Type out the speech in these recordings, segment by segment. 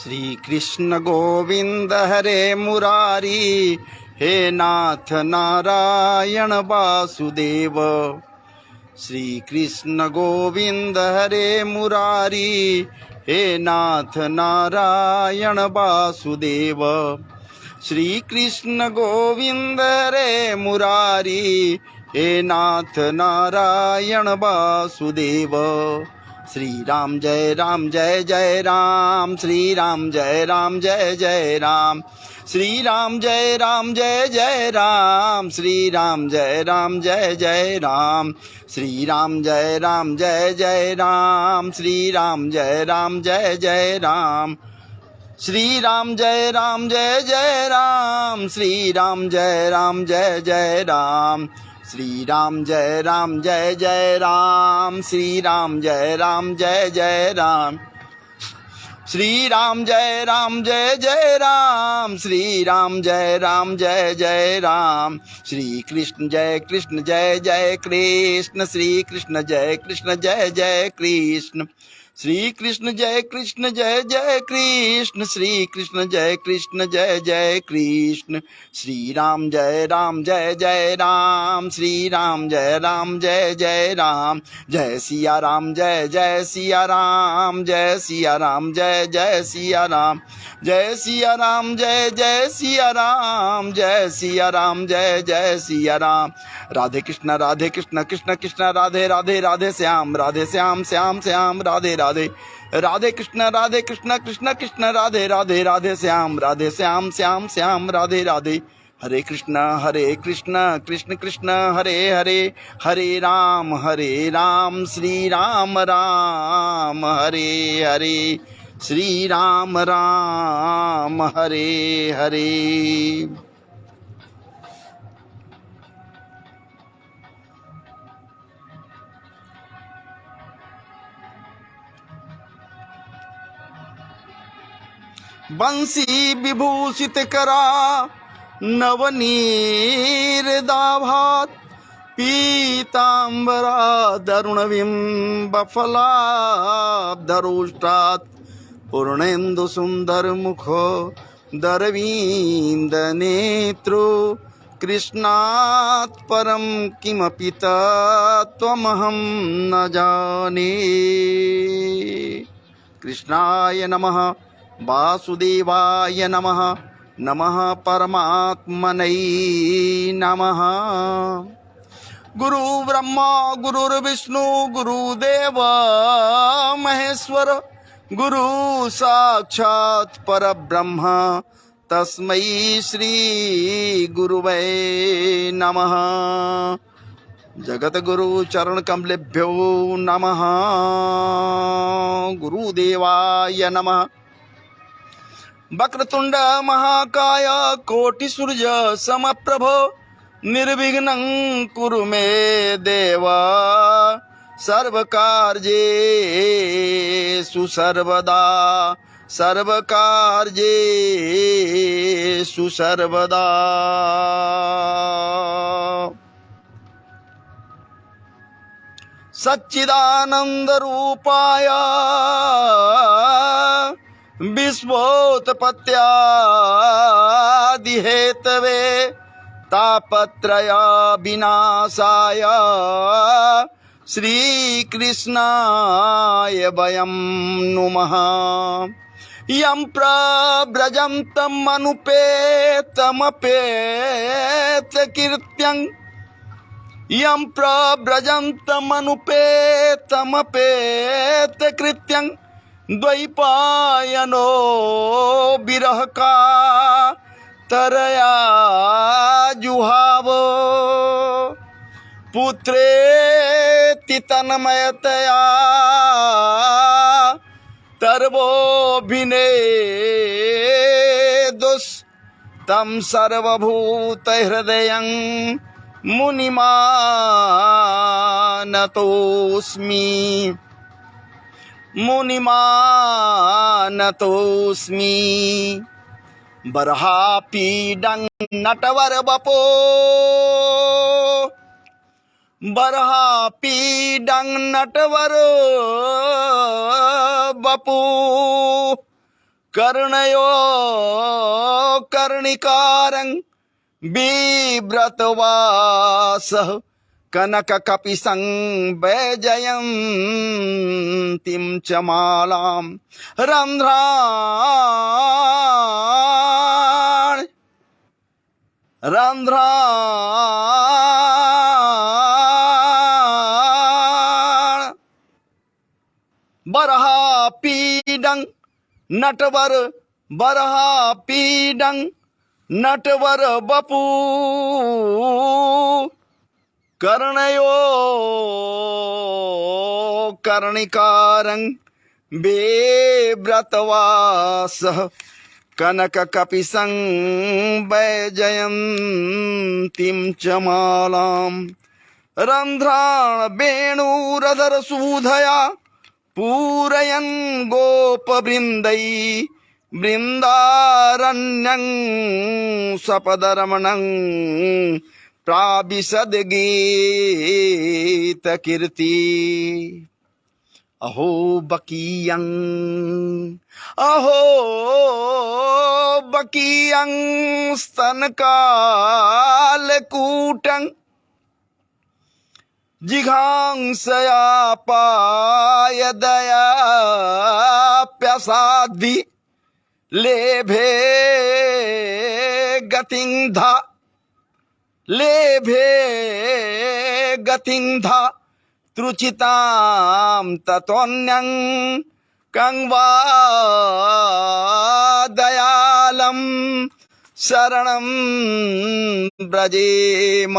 श्री कृष्ण गोविंद हरे मुरारी, हे नाथ नारायण वासुदेव। श्री कृष्ण गोविंद हरे मुरारी, हे नाथ नारायण वासुदेव। श्री कृष्ण गोविंद हरे मुरारी, हे नाथ नारायण वासुदेव। श्री राम जय जय राम, श्री राम जय जय राम, श्री राम जय जय राम, श्री राम जय जय राम, श्री राम जय जय राम, श्री राम जय जय राम, श्री राम जय जय राम, श्री राम जय जय राम, श्री राम जय जय राम, श्री राम जय जय राम, श्री राम जय जय राम, श्री राम जय जय राम। श्री कृष्ण जय कृष्ण, श्री कृष्ण जय जय कृष्ण, श्री कृष्ण जय कृष्ण, श्री कृष्ण जय जय कृष्ण, श्री राम जय जय राम, श्री राम जय जय राम। जय सिया राम जय सिया राम, जय सिया राम जय सिया राम, जय सिया राम जय सिया राम, जय सिया राम जय सिया राम। राधे कृष्ण कृष्ण कृष्ण राधे राधे, राधे श्याम श्याम श्याम राधे राधे, राधे कृष्ण कृष्ण कृष्ण राधे राधे, राधे श्याम श्याम श्याम राधे राधे। हरे कृष्ण कृष्ण कृष्ण हरे हरे, हरे राम श्री राम राम हरे हरे, श्री राम राम हरे हरे। बंसी विभूषित करा नवनीर दाभात, पीतांबरा दरुणबिंब फलाब्धरोष्टात्, पूर्णेन्दु सुंदर मुखो दरवींद नेत्रो, कृष्णात् परम किमपि तत्त्वमहं न जाने। कृष्णाय नमः, वासुदेवाय नमः, नमः परमात्मने नमः। गुरु ब्रह्मा गुरुर्विष्णु गुरुदेव महेश्वर, गुरु साक्षात् परब्रह्म तस्मै श्री गुरुवे नमः। जगत गुरु चरण कमलेभ्यो नमः, गुरुदेवाय नमः। वक्रतुंड महाकाय कोटि सूर्य समप्रभ, निर्विघ्नं कुरु मे देव, सर्वकार्येषु सर्वदा, सर्वकार्येषु सर्वदा। सच्चिदानंद रूपाय विश्वोत्पत्त्यादिहेतवे, तापत्रय विनाशाय श्रीकृष्णाय वयं नुमः। यं प्रव्रजन्तमनुपेतमपेतकृत्यं, यं प्रव्रजन्तमनुपेतमपेतकृत्यं, द्वैपायनो विरह कातरया जुहाव, पुत्रेति तन्मयतया तर्वोऽभिनेदुस्तं सर्वभूतहृदयं मुनिमानतोऽस्मि, मुनिमानतोऽस्मि। बर्हापीडं नटवरवपो, बर्हापीडं नटवरवपु, कर्णयो कर्णिकारं बिभ्रतवासः कनककपिशं वैजयन्तीं च मालां रन्ध्रान् रन्ध्रान् बरहापीडं नटवर बरहापीडं नटवर बपू कर्णयो कर्णिकारं बिभ्रतवासः कनककपिशं वैजयन्तीं च मालां रन्ध्रान् वेणुरधरसूधया पूरयन् गोपवृन्दै बृन्दारण्यं सपदरमणं प्राविशद्गीतकीर्ति अहो बकीयं स्तनकालकूटं जिघांसया पायदयाप्यसाद्धि लेभे गतिं धा त्रुचितां ततोऽन्यं कं वा दयालं शरणं व्रजेम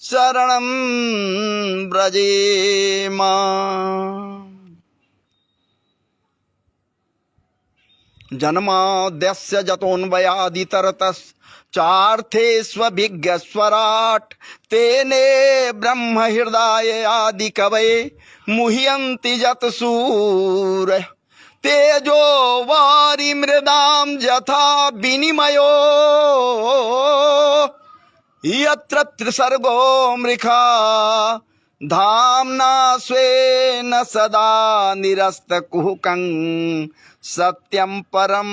शरणं व्रजेम। जन्माद्यस्य जतोऽन्वयादितरतश्चार्थेष्वभिज्ञस्वराट् तेने ब्रह्महृदाय आदिकवये मुह्यन्ति यत्सूरयः तेजो वारिमृदां यथा विनिमयो यत्र त्रिसर्गो मृषा धाम्ना स्वेन सदा निरस्तकुहकं सत्यं परं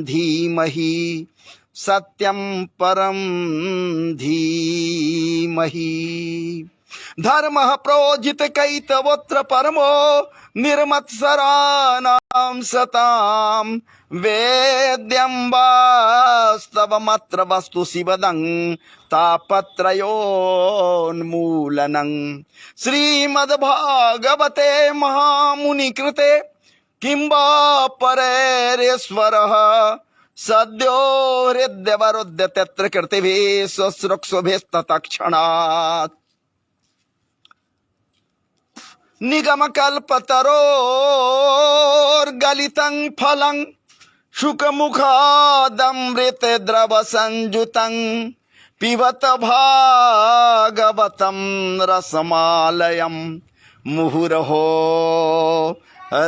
धीमहि सत्यं परं धीमहि। धर्मः प्रोजितकैतवोऽत्र परमो निर्मत्सराणां सतां वेद्यं वास्तवमत्र वस्तु शिवदं तापत्रयोन्मूलनं। श्रीमद्भागवते महामुनिकृते किं वा परेरेश्वरः सद्यो हृद्यवरुध्य तत्र कृतिभिः शुश्रूषुभिस्तत्क्षणात्। निगमकल्पतरोर्गलितं फलं शुकमुखादमृतद्रवसंयुतं पिबत भागवतं रसमालयं मुहुरहो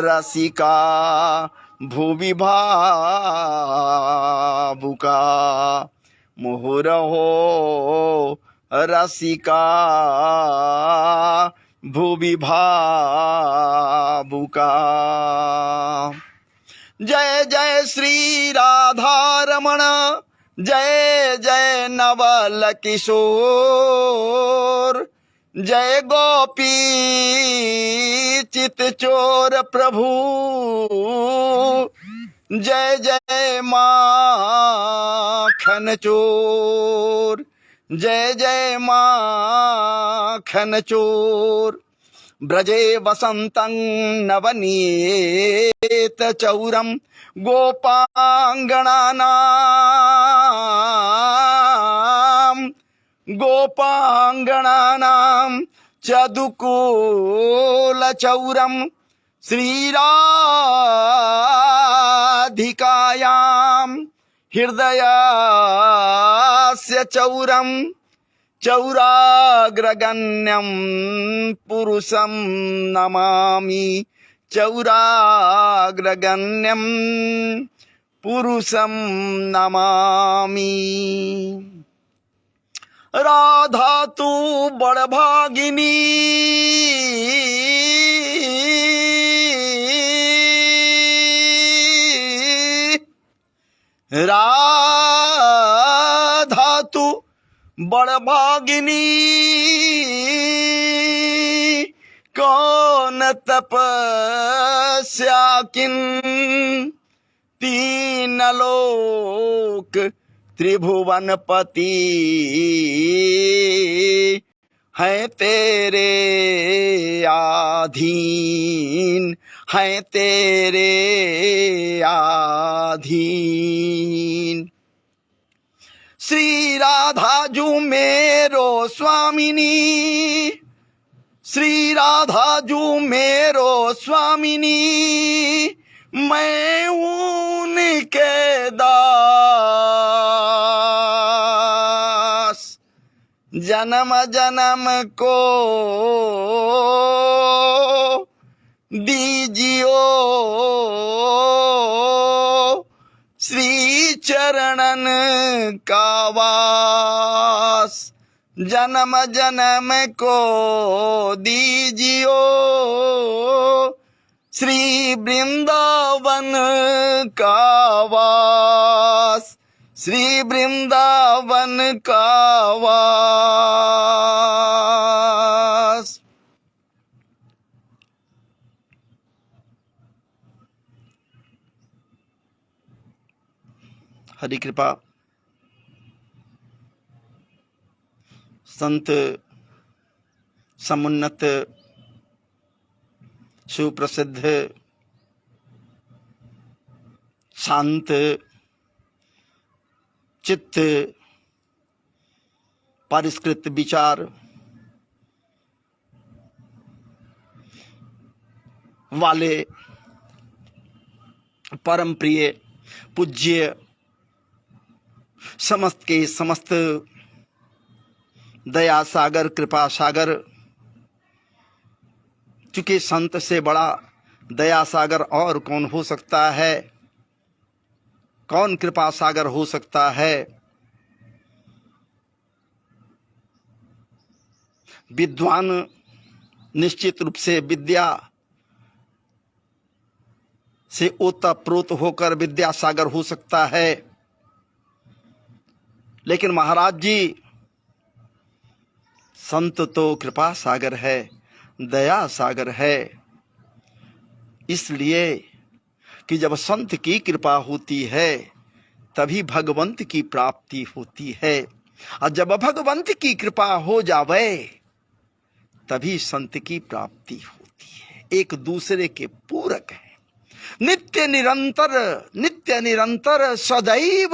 रसिका भुवि भावुका मुहुरहो रसिका भुवि भावुका। जय जय श्री राधारमण जय जय नवल किशोर जय गोपी चित चोर प्रभु जय जय माखन चोर जय जय माखन चोर। ब्रजे वसन्तं नवनीत चौरं गोपांगणानां चदुकूल चौरं श्रीराधिकायां हृदयास्य चौरं चौराग्रगण्यं पुरुषं नमामि चौराग्रगण्यं पुरुषं नमामि। राधा तू बड़भागिनी राधा तू बड़भागिनी, कौन तपस्या किन, तीन लोक त्रिभुवन पति, है तेरे आधीन, है तेरे आधीन। श्री राधा जू मेरो स्वामिनी, श्री राधा जू मेरो स्वामिनी, मैं उनके दास, जन्म जन्म को दीजियो श्री चरणन का वास, जन्म जन्म को दीजियो श्री वृंदावन का वास, श्री वृंदावन का वास। हरि कृपा। संत समुन्नत सुप्रसिद्ध शांत चित्त परिष्कृत विचार वाले परम प्रिय पूज्य समस्त के समस्त दया सागर कृपा सागर, चूंकि संत से बड़ा दया सागर और कौन हो सकता है, कौन कृपा सागर हो सकता है। विद्वान निश्चित रूप से विद्या से ओतप्रोत होकर विद्या सागर हो सकता है, लेकिन महाराज जी संत तो कृपा सागर है, दया सागर है। इसलिए कि जब संत की कृपा होती है तभी भगवंत की प्राप्ति होती है, और जब भगवंत की कृपा हो जावे तभी संत की प्राप्ति होती है। एक दूसरे के पूरक है, नित्य निरंतर सदैव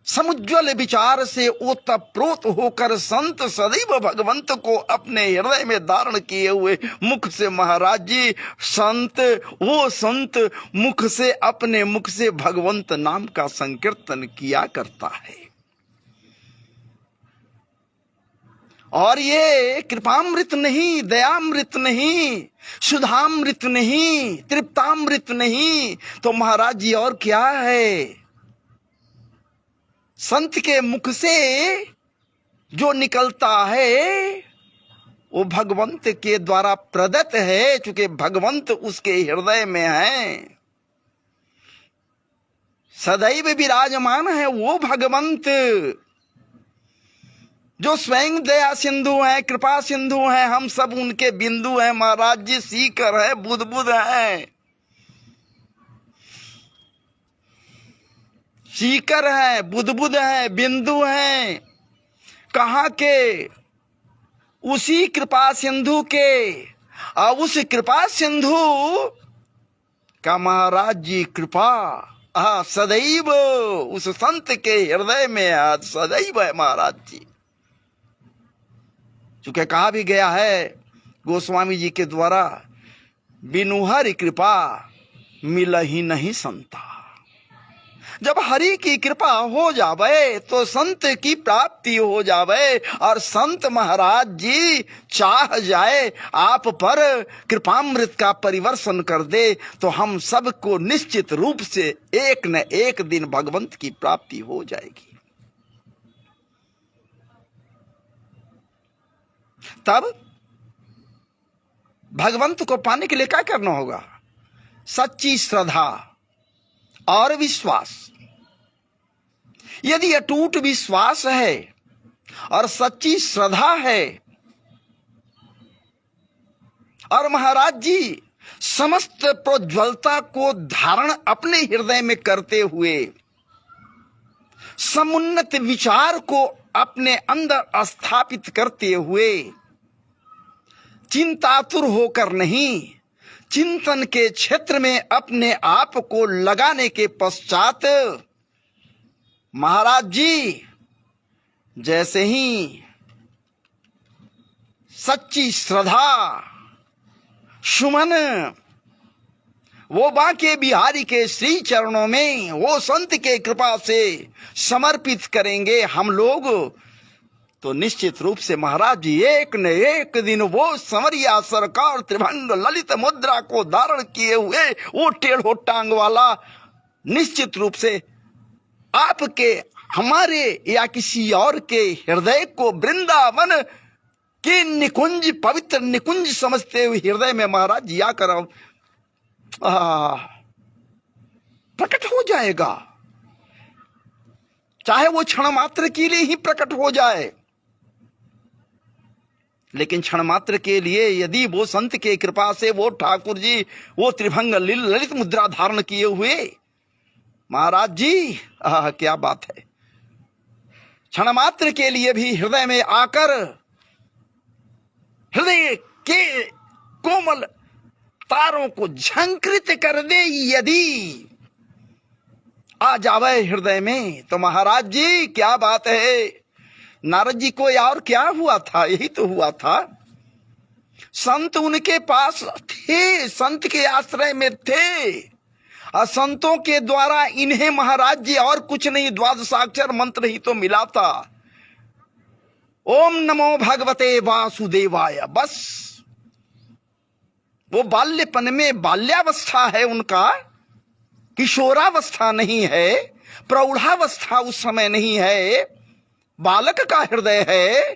समुज्वल विचार से ओतप्रोत होकर संत सदैव भगवंत को अपने हृदय में धारण किए हुए मुख से महाराज जी वो संत मुख से अपने मुख से भगवंत नाम का संकीर्तन किया करता है। और ये कृपामृत नहीं, दयामृत नहीं, सुधामृत नहीं, तृप्तामृत नहीं, तो महाराज जी और क्या है? संत के मुख से जो निकलता है वो भगवंत के द्वारा प्रदत्त है, क्योंकि भगवंत उसके हृदय में है, सदैव विराजमान है। वो भगवंत जो स्वयं दया सिंधु है, कृपा सिंधु है, हम सब उनके बिंदु हैं। महाराज जी सीकर है, बुदबुद है, सीकर है, बुदबुद है, बिंदु है। कहाँ के? उसी कृपा सिंधु के। और उस कृपा सिंधु का महाराज जी कृपा सदैव उस संत के हृदय में सदैव है महाराज जी। चूंकि कहा भी गया है गोस्वामी जी के द्वारा, बिनु हरि कृपा मिल ही नहीं संता। जब हरि की कृपा हो जावे तो संत की प्राप्ति हो जावे, और संत महाराज जी चाह जाए आप पर कृपामृत का परिवर्षण कर दे तो हम सबको निश्चित रूप से एक न एक दिन भगवंत की प्राप्ति हो जाएगी। तब भगवंत को पाने के लिए क्या करना होगा? सच्ची श्रद्धा, और विश्वास। यदि अटूट विश्वास है और सच्ची श्रद्धा है और महाराज जी समस्त प्रोज्वलता को धारण अपने हृदय में करते हुए, समुन्नत विचार को अपने अंदर स्थापित करते हुए, चिंतातुर होकर नहीं, चिंतन के क्षेत्र में अपने आप को लगाने के पश्चात महाराज जी जैसे ही सच्ची श्रद्धा सुमन वो बांके बिहारी के श्री चरणों में, वो संत के कृपा से समर्पित करेंगे हम लोग, तो निश्चित रूप से महाराज जी एक न एक दिन वो समरिया सरकार त्रिभंग ललित मुद्रा को धारण किए हुए वो टेढ़ो टांग वाला निश्चित रूप से आपके, हमारे या किसी और के हृदय को वृंदावन के निकुंज, पवित्र निकुंज समझते हुए हृदय में महाराज जी आकर प्रकट हो जाएगा। चाहे वो क्षण मात्र के लिए ही प्रकट हो जाए, लेकिन क्षण मात्र के लिए यदि वो संत के कृपा से वो ठाकुर जी वो त्रिभंग ललित मुद्रा धारण किए हुए महाराज जी, क्या बात है, क्षण मात्र के लिए भी हृदय में आकर हृदय के कोमल तारों को झंकृत कर दे, यदि आ जावे हृदय में, तो महाराज जी क्या बात है। नारद जी को और क्या हुआ था, यही तो हुआ था। संत उनके पास थे, संत के आश्रय में थे, और संतों के द्वारा इन्हें महाराज जी और कुछ नहीं, द्वादशाक्षर मंत्र ही तो मिला था, ओम नमो भगवते वासुदेवाय। बस वो बाल्यपन में, बाल्यावस्था है उनका, किशोरावस्था नहीं है, प्रौढ़ावस्था उस समय नहीं है, बालक का हृदय है।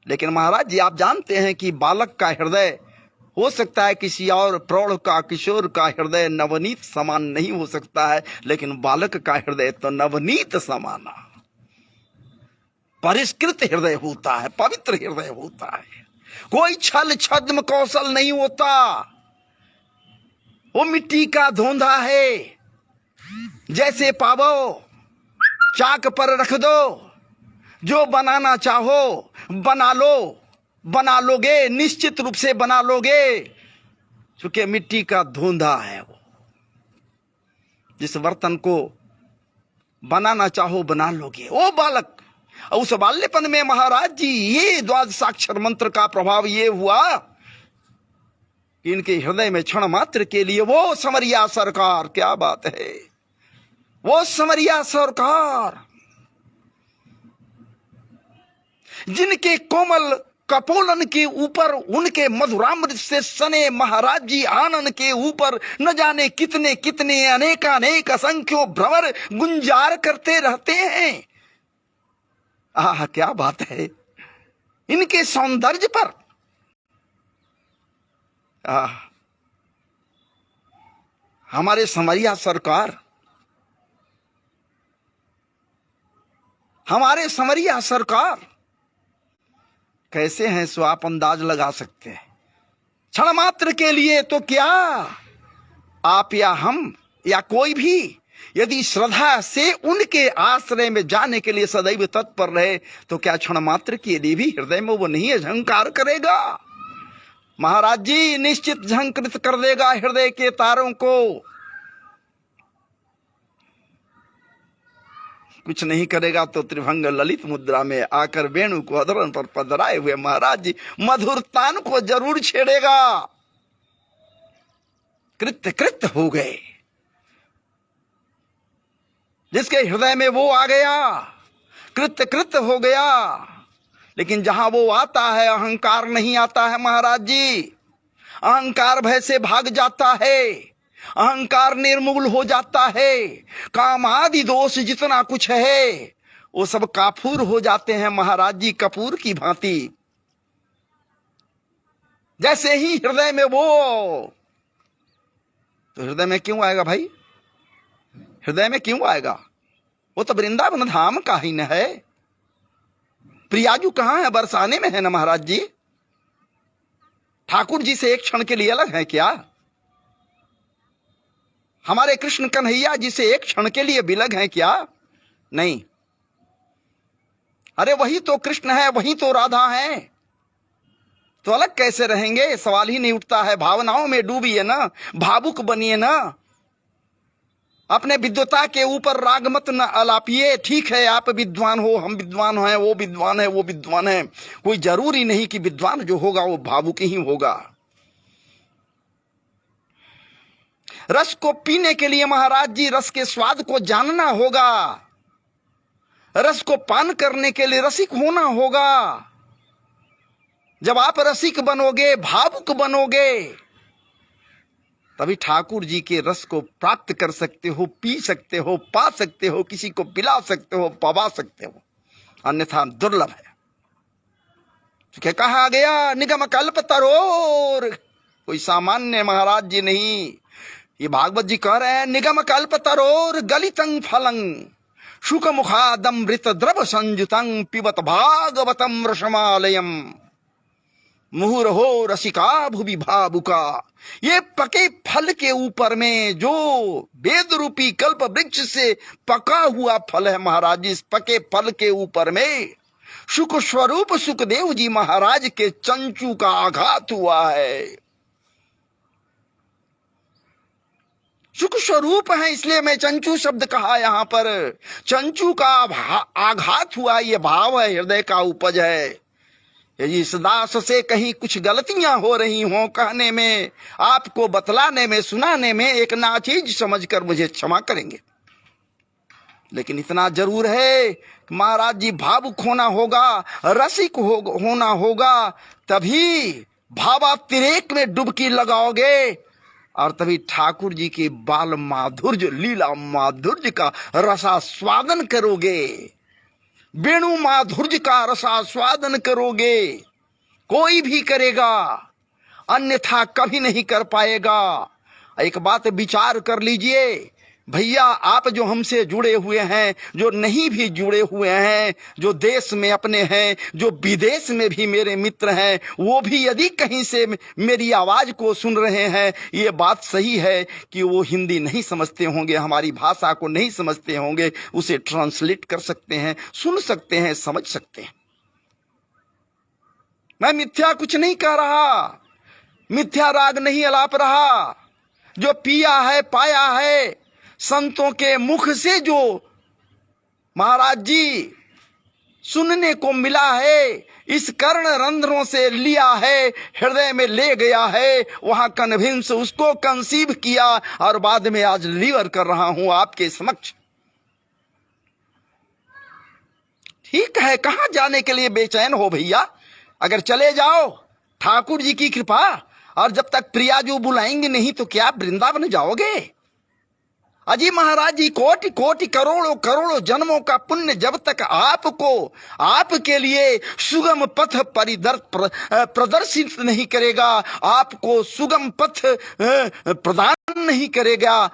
लेकिन महाराज जी आप जानते हैं कि बालक का हृदय हो सकता है किसी और प्रौढ़ का, किशोर का हृदय नवनीत समान नहीं हो सकता है, लेकिन बालक का हृदय तो नवनीत समाना, परिष्कृत हृदय होता है, पवित्र हृदय होता है, कोई छल छद्म कौशल नहीं होता। वो मिट्टी का धोंधा है, जैसे पावो चाक पर रख दो, जो बनाना चाहो बना लो, बना लोगे, निश्चित रूप से बना लोगे, क्योंकि मिट्टी का धोंधा है वो। जिस बर्तन को बनाना चाहो बना लोगे, वो बालक। और उस बाल्यपन में महाराज जी ये द्वादशाक्षर मंत्र का प्रभाव ये हुआ कि इनके हृदय में क्षण मात्र के लिए वो समरिया सरकार, क्या बात है, वो समरिया सरकार जिनके कोमल कपोलन के ऊपर, उनके मधुरामृत से सने महाराज जी आनंद के ऊपर न जाने कितने कितने अनेकानेक असंख्यों भ्रमर गुंजार करते रहते हैं। क्या बात है, इनके सौंदर्य पर हमारे समरिया सरकार, हमारे समरिया सरकार कैसे हैं सो आप अंदाज लगा सकते हैं। क्षण मात्र के लिए तो क्या आप या हम या कोई भी यदि श्रद्धा से उनके आश्रय में जाने के लिए सदैव तत्पर रहे, तो क्या क्षण मात्र के लिए भी हृदय में वो नहीं झंकार करेगा। महाराज जी निश्चित झंकृत कर देगा हृदय के तारों को। कुछ नहीं करेगा तो त्रिभंग ललित मुद्रा में आकर वेणु को अधरण पर पधराए हुए महाराज जी मधुर तान को जरूर छेड़ेगा। कृत्य कृत्य हो गए, जिसके हृदय में वो आ गया कृत्य कृत्य हो गया। लेकिन जहां वो आता है अहंकार नहीं आता है महाराज जी, अहंकार भय से भाग जाता है, अहंकार निर्मूल हो जाता है, काम आदि दोष जितना कुछ है वो सब काफूर हो जाते हैं महाराज जी, कपूर की भांति। जैसे ही हृदय में वो, तो हृदय में क्यों आएगा भाई, हृदय में क्यों आएगा? वो तो वृंदावन धाम का ही न है। प्रियाजू कहां है? बरसाने में है ना महाराज जी। ठाकुर जी से एक क्षण के लिए अलग है क्या? हमारे कृष्ण कन्हैया जी से एक क्षण के लिए विलग है क्या? नहीं। अरे वही तो कृष्ण है, वही तो राधा है, तो अलग कैसे रहेंगे? सवाल ही नहीं उठता है। भावनाओं में डूबिए ना, भावुक बनिए ना, अपने विद्वता के ऊपर राग मत न अलापिए। ठीक है, आप विद्वान हो, हम विद्वान हैं, वो विद्वान है, वो विद्वान है, कोई जरूरी नहीं कि विद्वान जो होगा वो भावुक ही होगा। रस को पीने के लिए महाराज जी रस के स्वाद को जानना होगा। रस को पान करने के लिए रसिक होना होगा। जब आप रसिक बनोगे, भावुक बनोगे, तभी ठाकुर जी के रस को प्राप्त कर सकते हो, पी सकते हो, पा सकते हो, किसी को पिला सकते हो, पवा सकते हो, अन्यथा दुर्लभ है। क्या कहा गया? निगम कल्प तरोर, कोई सामान्य महाराज जी नहीं, ये भागवत जी कह रहे हैं। निगम कल्प तरोर गलितं फलं शुक मुखादमृत द्रव संयुतं पिबत भागवतम रसमालयम मुहुर्हो रसिका भुवि भावुका। ये पके फल के ऊपर में जो वेद रूपी कल्प वृक्ष से पका हुआ फल है महाराज जी, इस पके फल के ऊपर में सुख स्वरूप सुखदेव जी महाराज के चंचू का आघात हुआ है। सुख स्वरूप है, इसलिए मैं चंचू शब्द कहा यहां पर। चंचू का आघात हुआ, ये भाव है, हृदय का उपज है। यदि इस दास से कहीं कुछ गलतियां हो रही हों, कहने में, आपको बतलाने में, सुनाने में, एक नाचीज समझकर मुझे क्षमा करेंगे। लेकिन इतना जरूर है कि महाराज जी भावुक होना होगा, रसिक होना होगा, तभी भावातिरेक में डुबकी लगाओगे और तभी ठाकुर जी के बाल माधुर्य, लीला माधुर्य का रसास्वादन करोगे, वेणु माधुर्य का रसास्वादन करोगे। कोई भी करेगा, अन्यथा कभी नहीं कर पाएगा। एक बात विचार कर लीजिए भैया, आप जो हमसे जुड़े हुए हैं, जो नहीं भी जुड़े हुए हैं, जो देश में अपने हैं, जो विदेश में भी मेरे मित्र हैं, वो भी यदि कहीं से मेरी आवाज को सुन रहे हैं, ये बात सही है कि वो हिंदी नहीं समझते होंगे, हमारी भाषा को नहीं समझते होंगे, उसे ट्रांसलेट कर सकते हैं, सुन सकते हैं, समझ सकते हैं। मैं मिथ्या कुछ नहीं कह रहा, मिथ्या राग नहीं अलाप रहा। जो पिया है, पाया है, संतों के मुख से जो महाराज जी सुनने को मिला है, इस कर्ण रंध्रों से लिया है, हृदय में ले गया है, वहां कन्विंस उसको कंसीव किया और बाद में आज डिलीवर कर रहा हूं आपके समक्ष। ठीक है, कहां जाने के लिए बेचैन हो भैया? अगर चले जाओ, ठाकुर जी की कृपा, और जब तक प्रियाजू बुलाएंगे नहीं तो क्या वृंदावन जाओगे? अजी महाराज जी, कोटि कोटि करोड़ों करोड़ों जन्मों का पुण्य जब तक आपको, आपके लिए सुगम पथ प्रदर्शित नहीं करेगा, आपको सुगम पथ प्रदान नहीं करेगा,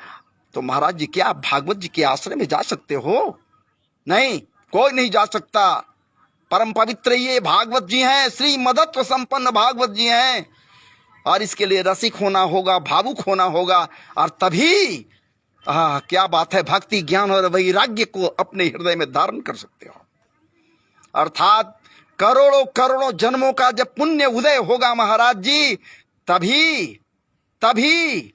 तो महाराज जी क्या आप भागवत जी के आश्रय में जा सकते हो? नहीं, कोई नहीं जा सकता। परम पवित्र ये भागवत जी हैं, श्री मदत्व संपन्न भागवत जी हैं, और इसके लिए रसिक होना होगा, भावुक होना होगा, और तभी क्या बात है, भक्ति, ज्ञान और वैराग्य को अपने हृदय में धारण कर सकते हो। अर्थात करोड़ों करोड़ों जन्मों का जब पुण्य उदय होगा महाराज जी, तभी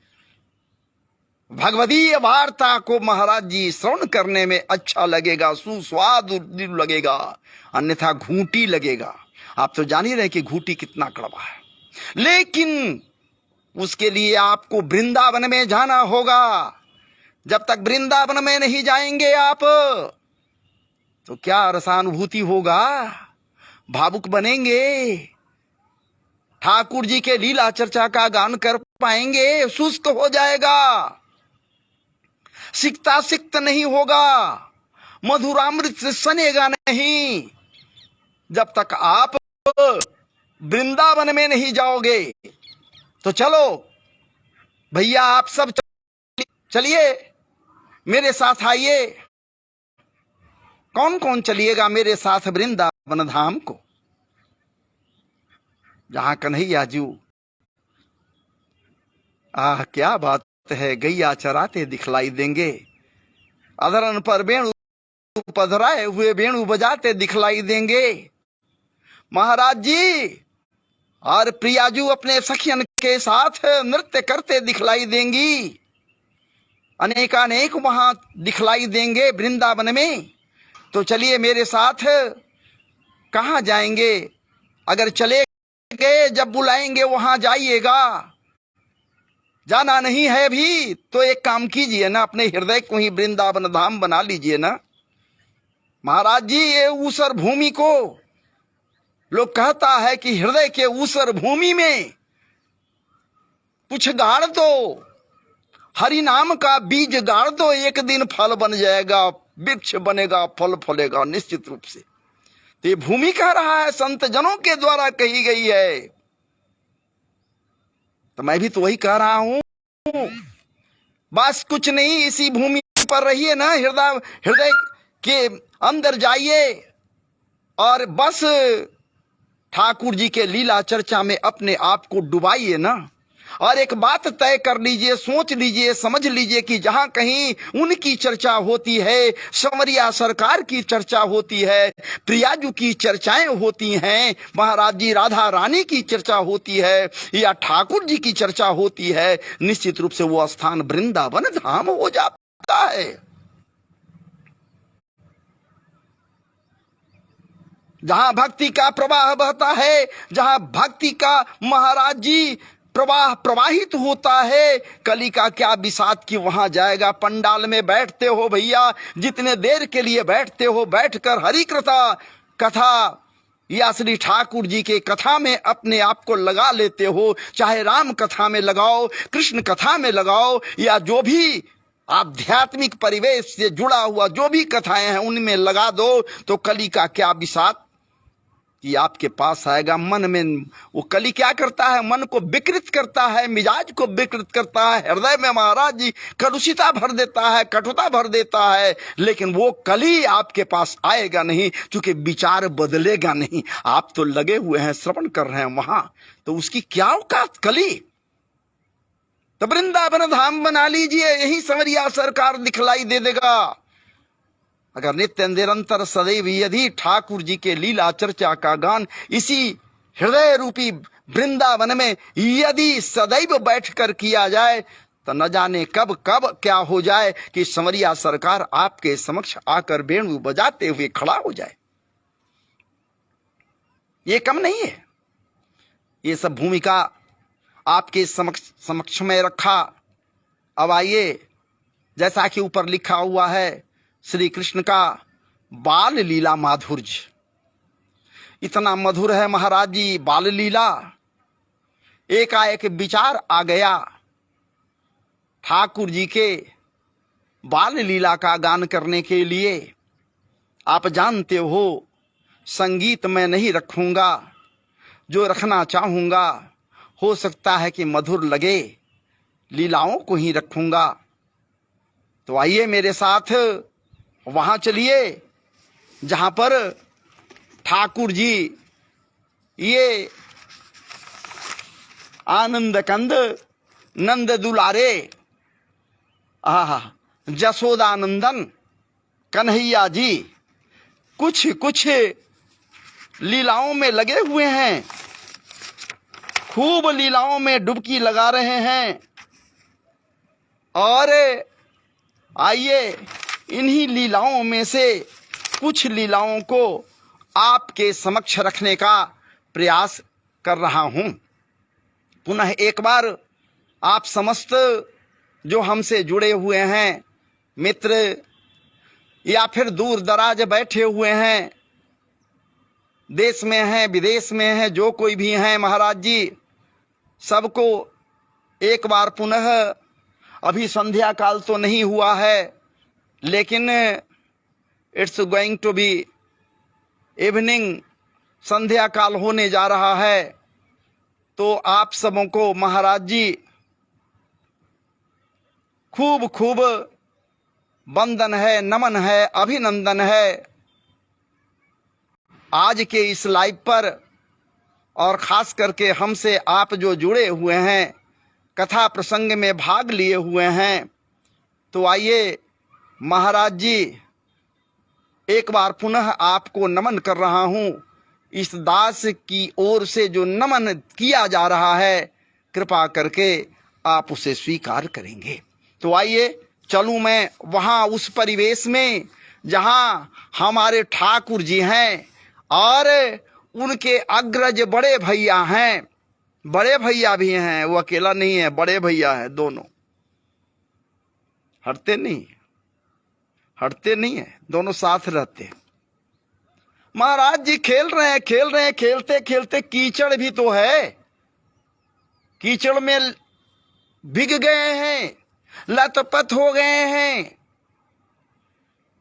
भगवदीय वार्ता को महाराज जी श्रवण करने में अच्छा लगेगा, सुस्वाद लगेगा, अन्यथा घूंटी लगेगा। आप तो जान ही रहे कि घूंटी कितना कड़वा है। लेकिन उसके लिए आपको वृंदावन में जाना होगा। जब तक वृंदावन में नहीं जाएंगे आप, तो क्या रसानुभूति होगा? भावुक बनेंगे, ठाकुर जी के लीला चर्चा का गान कर पाएंगे? सुस्त हो जाएगा, सिकता सिक्त नहीं होगा, मधुरामृत से सनेगा नहीं, जब तक आप वृंदावन में नहीं जाओगे। तो चलो भैया, आप सब चलिए, मेरे साथ आइए, कौन कौन चलिएगा मेरे साथ वृंदावन धाम को, जहां कन्हैया जी, आह क्या बात है, गैया चराते दिखलाई देंगे, अधरन पर वेणु पधराए हुए वेणु बजाते दिखलाई देंगे महाराज जी। और प्रियाजू अपने सखियन के साथ नृत्य करते दिखलाई देंगी, अनेकानेक वहां दिखलाई देंगे वृंदावन में। तो चलिए मेरे साथ, कहां जाएंगे, अगर चले गए जब बुलाएंगे वहां जाइएगा, जाना नहीं है भी तो एक काम कीजिए ना, अपने हृदय को ही वृंदावन धाम बना लीजिए ना महाराज जी। ये ऊसर भूमि को लोग कहता है कि हृदय के ऊसर भूमि में कुछ गाड़ दो, हरि नाम का बीज गाड़ दो, एक दिन फल बन जाएगा, वृक्ष बनेगा, फल फलेगा निश्चित रूप से। तो ये भूमि कह रहा है, संत जनों के द्वारा कही गई है, तो मैं भी तो वही कह रहा हूं। बस कुछ नहीं, इसी भूमि पर रहिए ना, हृदय के अंदर जाइए और बस ठाकुर जी के लीला चर्चा में अपने आप को डुबाइए ना। और एक बात तय कर लीजिए, सोच लीजिए, समझ लीजिए कि जहां कहीं उनकी चर्चा होती है, संवरिया सरकार की चर्चा होती है, प्रियाजू की चर्चाएं होती हैं, महाराज जी राधा रानी की चर्चा होती है, या ठाकुर जी की चर्चा होती है, निश्चित रूप से वो स्थान वृंदावन धाम हो जाता है। जहां भक्ति का प्रवाह बहता है, जहां भक्ति का महाराज जी प्रवाह प्रवाहित होता है, कली का क्या विषाद कि वहां जाएगा। पंडाल में बैठते हो भैया, जितने देर के लिए बैठते हो, बैठकर हरि कथा या श्री ठाकुर जी के कथा में अपने आप को लगा लेते हो, चाहे राम कथा में लगाओ, कृष्ण कथा में लगाओ, या जो भी आध्यात्मिक परिवेश से जुड़ा हुआ जो भी कथाएं हैं उनमें लगा दो, तो कली का क्या विषाद कि आपके पास आएगा। मन में वो कली क्या करता है, मन को विकृत करता है, मिजाज को विकृत करता है, हृदय में महाराज जी कलुषिता भर देता है, कटुता भर देता है, लेकिन वो कली आपके पास आएगा नहीं, क्योंकि विचार बदलेगा नहीं। आप तो लगे हुए हैं, श्रवण कर रहे हैं वहां, तो उसकी क्या औकात कली। तो वृंदावन धाम बना लीजिए, यही संवरिया सरकार दिखलाई दे देगा। अगर नित्य निरंतर सदैव यदि ठाकुर जी के लीला चर्चा का गान इसी हृदय रूपी वृंदावन में यदि सदैव बैठकर किया जाए, तो न जाने कब कब क्या हो जाए कि संवरिया सरकार आपके समक्ष आकर वेणु बजाते हुए खड़ा हो जाए। ये कम नहीं है, ये सब भूमिका आपके समक्ष में रखा। अब आइए, जैसा कि ऊपर लिखा हुआ है, श्री कृष्ण का बाल लीला माधुर्य इतना मधुर है महाराज जी। बाल लीला, एकाएक विचार आ गया ठाकुर जी के बाल लीला का गान करने के लिए। आप जानते हो, संगीत मैं नहीं रखूंगा, जो रखना चाहूंगा हो सकता है कि मधुर लगे, लीलाओं को ही रखूंगा। तो आइए मेरे साथ वहां चलिए जहां पर ठाकुर जी ये आनंद कंद नंद दुलारे, आहा जसोदानंदन कन्हैया जी कुछ कुछ लीलाओं में लगे हुए हैं, खूब लीलाओं में डुबकी लगा रहे हैं। और आइए इन्हीं लीलाओं में से कुछ लीलाओं को आपके समक्ष रखने का प्रयास कर रहा हूं। पुनः एक बार आप समस्त जो हमसे जुड़े हुए हैं मित्र, या फिर दूर दराज बैठे हुए हैं, देश में हैं विदेश में हैं, जो कोई भी हैं महाराज जी, सबको एक बार पुनः, अभी संध्या काल तो नहीं हुआ है, लेकिन it's going to be evening, संध्या काल होने जा रहा है। तो आप सबों को महाराज जी खूब खूब वंदन है, नमन है, अभिनंदन है आज के इस लाइव पर, और खास करके हमसे आप जो जुड़े हुए हैं, कथा प्रसंग में भाग लिए हुए हैं। तो आइए महाराज जी, एक बार पुनः आपको नमन कर रहा हूं। इस दास की ओर से जो नमन किया जा रहा है, कृपा करके आप उसे स्वीकार करेंगे। तो आइए चलूं मैं वहां उस परिवेश में जहां हमारे ठाकुर जी हैं और उनके अग्रज बड़े भैया हैं। बड़े भैया भी हैं, वो अकेला नहीं है, बड़े भैया हैं दोनों। हटते नहीं है, दोनों साथ रहते हैं। महाराज जी खेल रहे हैं, खेलते खेलते कीचड़ भी तो है, कीचड़ में भीग गए हैं, लथपथ हो गए हैं,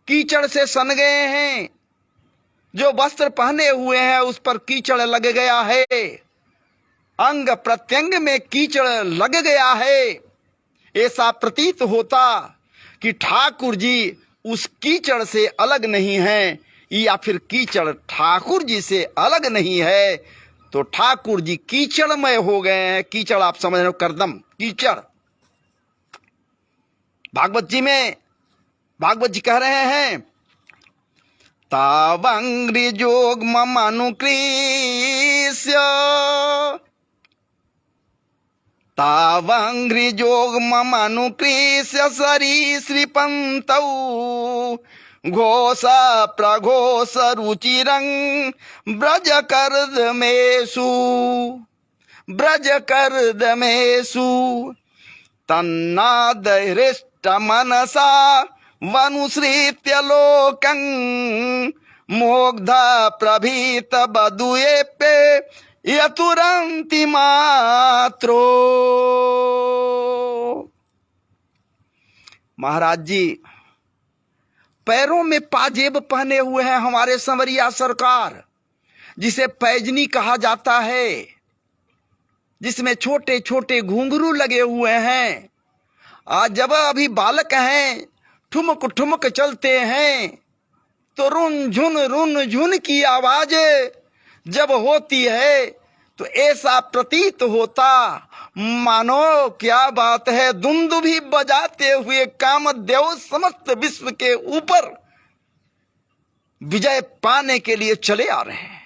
कीचड़ से सन गए हैं। जो वस्त्र पहने हुए हैं उस पर कीचड़ लग गया है, अंग प्रत्यंग में कीचड़ लग गया है। ऐसा प्रतीत होता कि ठाकुर जी उस कीचड़ से अलग नहीं है, या फिर कीचड़ ठाकुर जी से अलग नहीं है। तो ठाकुर जी कीचड़मय हो गए हैं। कीचड़ आप समझ रहे हो, कर्दम कीचड़। भागवत जी में भागवत जी कह रहे हैं, तावंग्रि जोग ममानुकृष्य, तावंग्रि जोग ममानुकृष्य सरीसृपन्तौ घोष प्रघोष रुचिरं ब्रज कर्दमेषु तन्नादहृष्ट मनसा वनुसृत्य लोकं मुग्ध प्रभीत बदुएप्य यतुरंति मात्रो। महाराज जी पैरों में पाजेब पहने हुए हैं हमारे संवरिया सरकार, जिसे पैजनी कहा जाता है, जिसमें छोटे छोटे घुंघरू लगे हुए हैं। आज जब अभी बालक हैं, ठुमक ठुमक चलते हैं, तो रुन झुन की आवाज जब होती है तो ऐसा प्रतीत होता मानो क्या बात है, दुंदुभी बजाते हुए कामदेव समस्त विश्व के ऊपर विजय पाने के लिए चले आ रहे हैं।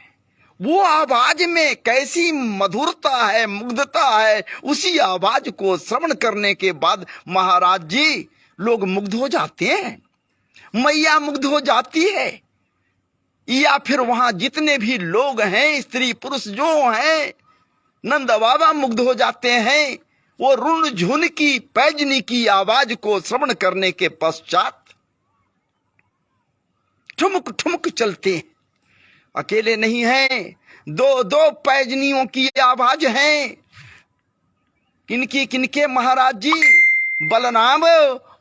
वो आवाज में कैसी मधुरता है, मुग्धता है। उसी आवाज को श्रवण करने के बाद महाराज जी लोग मुग्ध हो जाते हैं, मैया मुग्ध हो जाती है, या फिर वहां जितने भी लोग हैं, स्त्री पुरुष जो हैं, नंद बाबा मुग्ध हो जाते हैं। वो रुन झुन की पैजनी की आवाज को श्रवण करने के पश्चात ठुमक ठुमक चलते हैं। अकेले नहीं हैं, दो दो पैजनियों की आवाज है। किनके महाराज जी? बलराम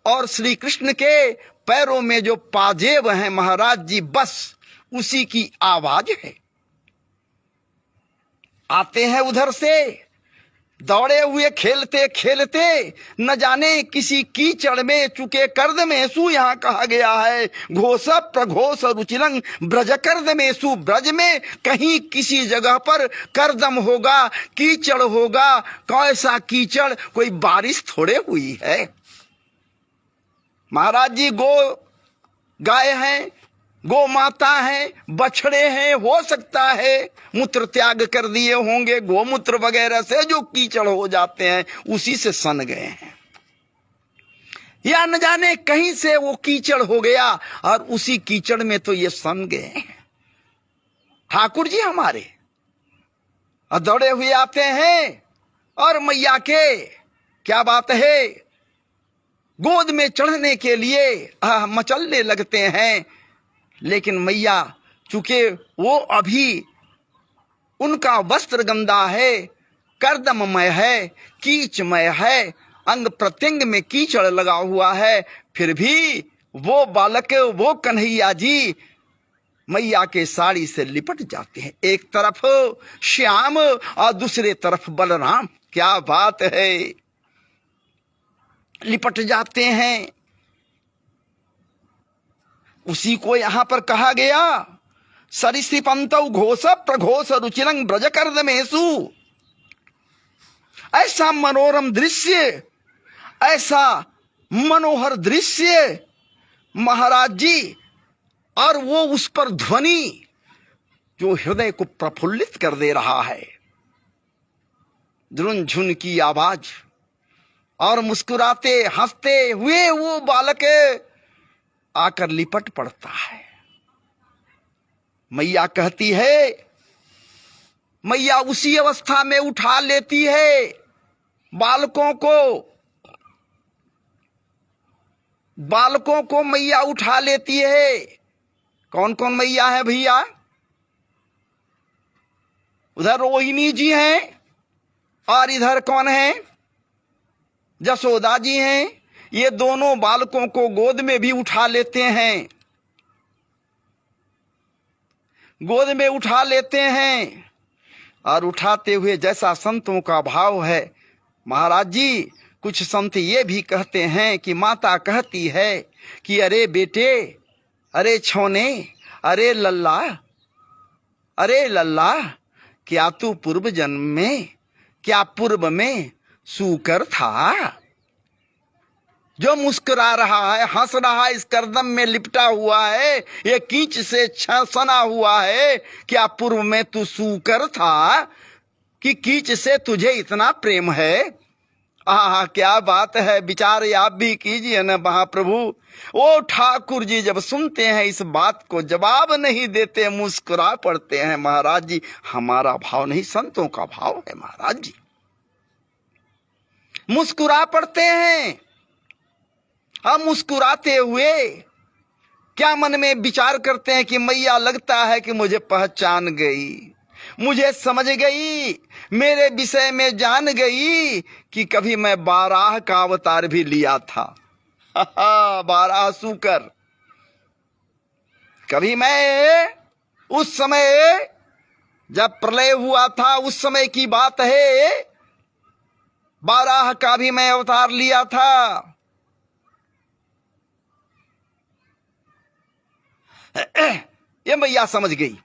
और श्री कृष्ण के पैरों में जो पाजेब हैं महाराज जी, बस उसी की आवाज है। आते हैं उधर से दौड़े हुए, खेलते खेलते, न जाने किसी कीचड़ में चुके कर्दमेषु, यहाँ कहा गया है घोष प्रघोष रुचिरं ब्रज कर्दमेषु। ब्रज में कहीं किसी जगह पर कर्दम होगा, कीचड़ होगा। कैसा कीचड़? कोई बारिश थोड़े हुई है महाराज जी। गाय हैं, गो माता है, बछड़े हैं, हो सकता है मूत्र त्याग कर दिए होंगे, गोमूत्र वगैरह से जो कीचड़ हो जाते हैं उसी से सन गए हैं, या न जाने कहीं से वो कीचड़ हो गया और उसी कीचड़ में तो ये सन गए हैं। ठाकुर जी हमारे दौड़े हुए आते हैं और मैया के क्या बात है, गोद में चढ़ने के लिए मचलने लगते हैं। लेकिन मैया चूंकि वो अभी उनका वस्त्र गंदा है, कर्दममय है, कीचमय है, अंग प्रत्यंग में कीचड़ लगा हुआ है, फिर भी वो बालक, वो कन्हैया जी मैया के साड़ी से लिपट जाते हैं। एक तरफ श्याम और दूसरे तरफ बलराम। क्या बात है, लिपट जाते हैं। उसी को यहां पर कहा गया सरिसृपंतौ घोष प्रघोष रुचिरंग ब्रज कर्दमेषु। ऐसा मनोरम दृश्य, ऐसा मनोहर दृश्य महाराज जी, और वो उस पर ध्वनि जो हृदय को प्रफुल्लित कर दे रहा है, झुनझुन की आवाज, और मुस्कुराते हंसते हुए वो बालक आकर लिपट पड़ता है। मैया कहती है, मैया उसी अवस्था में उठा लेती है बालकों को मैया उठा लेती है। कौन कौन मैया है भैया? उधर रोहिणी जी हैं, और इधर कौन है? जसोदा जी हैं। ये दोनों बालकों को गोद में भी उठा लेते हैं, गोद में उठा लेते हैं। और उठाते हुए जैसा संतों का भाव है महाराज जी, कुछ संत ये भी कहते हैं कि माता कहती है कि अरे बेटे, अरे छोने, अरे लल्ला, अरे लल्ला, क्या तू पूर्व जन्म में, क्या पूर्व में सूकर था जो मुस्कुरा रहा है, हंस रहा है, इस करदम में लिपटा हुआ है, ये कीच से सना हुआ है? क्या पूर्व में तू सूकर था कि कीच से तुझे इतना प्रेम है? आहा, क्या बात है। विचार आप भी कीजिए न महाप्रभु। ओ ठाकुर जी जब सुनते हैं इस बात को, जवाब नहीं देते, मुस्कुरा पड़ते हैं महाराज जी। हमारा भाव नहीं, संतों का भाव है महाराज जी। मुस्कुरा पड़ते हैं। अब मुस्कुराते हुए क्या मन में विचार करते हैं कि मैया लगता है कि मुझे पहचान गई, मुझे समझ गई, मेरे विषय में जान गई कि कभी मैं बाराह का अवतार भी लिया था। बाराह सूकर, कभी मैं उस समय जब प्रलय हुआ था उस समय की बात है, बाराह का भी मैं अवतार लिया था। ये मैया समझ गई।